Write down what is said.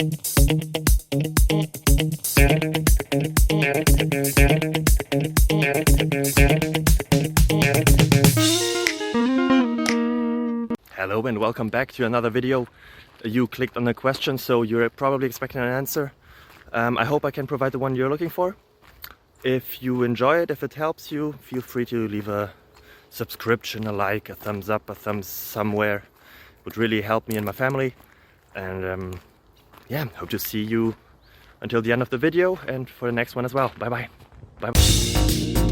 Hello and welcome back to another video. You clicked on a question, so you're probably expecting an answer. I hope I can provide the one you're looking for. If you enjoy it, if it helps you, feel free to leave a subscription, a like, a thumbs up, a thumbs somewhere. It would really help me and my family. And yeah, hope to see you until the end of the video and for the next one as well. Bye bye. Bye bye.